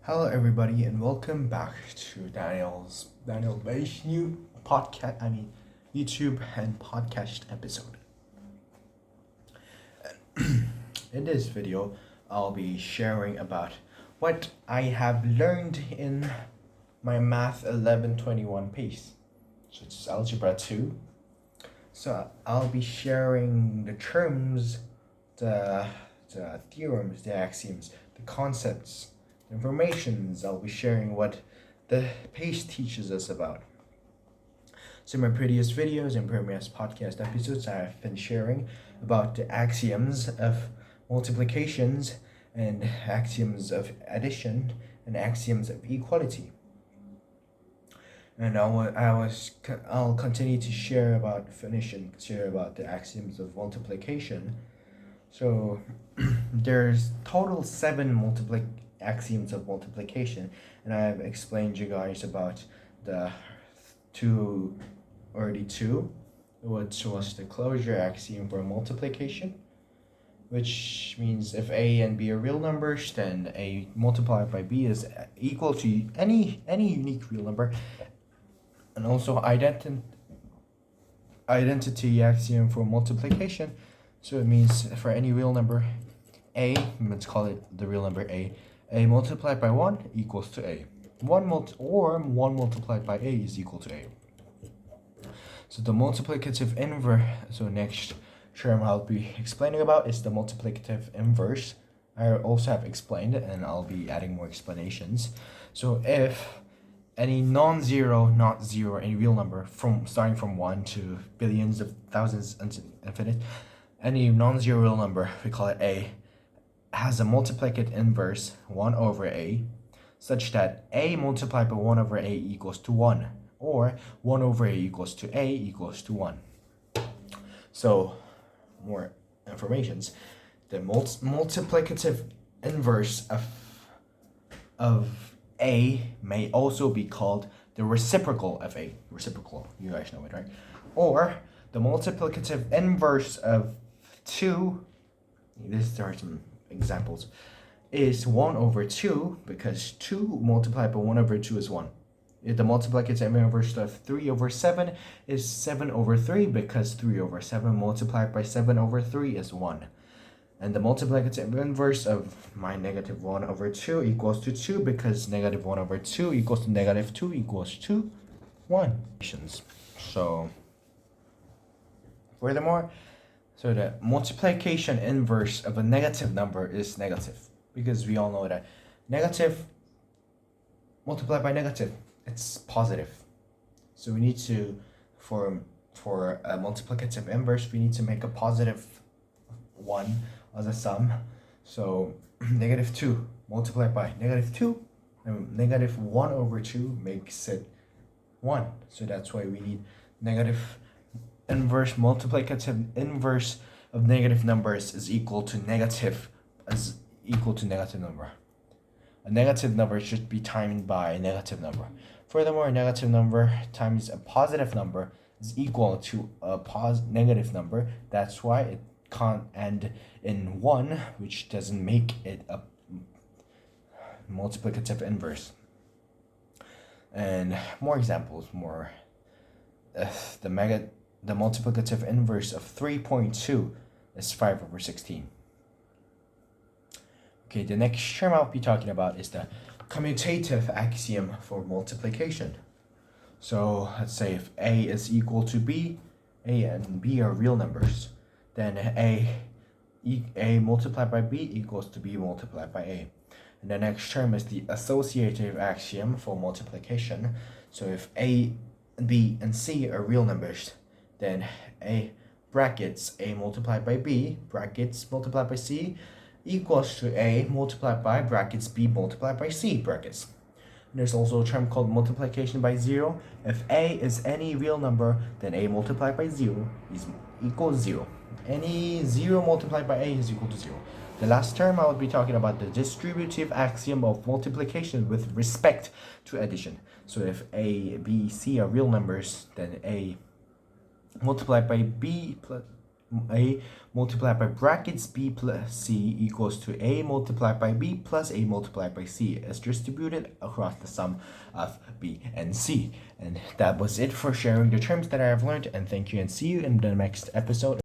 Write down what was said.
Hello, everybody, and welcome back to Daniel Bay's new podcast. YouTube and podcast episode. In this video, I'll be sharing about what I have learned in my Math 1121 piece, such as Algebra 2. So I'll be sharing the terms, the theorems, the axioms, the concepts, informations. I'll be sharing what the piece teaches us about. So in my previous videos and previous podcast episodes, I've been sharing about the axioms of multiplications and axioms of addition and axioms of equality. And I'll continue to share about the axioms of multiplication. So there's total 7 axioms of multiplication, and I've explained you guys about the two, which was the closure axiom for multiplication, which means if a and b are real numbers, then a multiplied by b is equal to any unique real number. And also identity axiom for multiplication. So it means for any real number a, let's call it the real number a multiplied by 1 equals to a. 1 multiplied by a is equal to a. So the multiplicative inverse, so next term I'll be explaining about is the multiplicative inverse. I also have explained it, and I'll be adding more explanations. So if any non-zero, not zero, any real number starting from 1 to billions of thousands and infinite, any non-zero real number, we call it a, has a multiplicative inverse 1 over a, such that a multiplied by 1 over a equals to 1, or 1 over a equals to a equals to 1. So more informations. The multiplicative inverse of a may also be called the reciprocal of a. Reciprocal, you guys know it, right? Or the multiplicative inverse of 2, there are some examples, is 1 over 2, because 2 multiplied by 1 over 2 is 1. The multiplicative inverse of 3 over 7 is 7 over 3, because 3 over 7 multiplied by 7 over 3 is 1. And the multiplicative inverse of my negative 1 over 2 equals to 2, because negative 1 over 2 equals to negative 2 equals to 1. So, furthermore, so the multiplication inverse of a negative number is negative, because we all know that negative multiplied by negative, it's positive. So we need to, for a multiplicative inverse, we need to make a positive 1 as a sum. So negative 2 multiplied by negative 2, and negative 1 over 2 makes it 1. So that's why we need negative inverse, multiplicative inverse of negative numbers is equal to negative number. A negative number should be timed by a negative number. Furthermore, a negative number times a positive number is equal to a negative number. That's why it can't end in 1, which doesn't make it a multiplicative inverse. And more examples, the multiplicative inverse of 3.2 is 5 over 16. Okay, the next term I'll be talking about is the commutative axiom for multiplication. So let's say if a is equal to b, a and b are real numbers, then a multiplied by b equals to b multiplied by a. And the next term is the associative axiom for multiplication. So if a, b, and c are real numbers, then a brackets a multiplied by b brackets multiplied by c equals to a multiplied by brackets b multiplied by c brackets. And there's also a term called multiplication by 0. If a is any real number, then a multiplied by 0 is equals 0. Any 0 multiplied by a is equal to 0. The last term I will be talking about the distributive axiom of multiplication with respect to addition. So if a, b, c are real numbers, then a multiplied by b plus A multiplied by brackets B plus C equals to A multiplied by B plus A multiplied by C as distributed across the sum of B and C. And that was it for sharing the terms that I have learned, and thank you and see you in the next episode.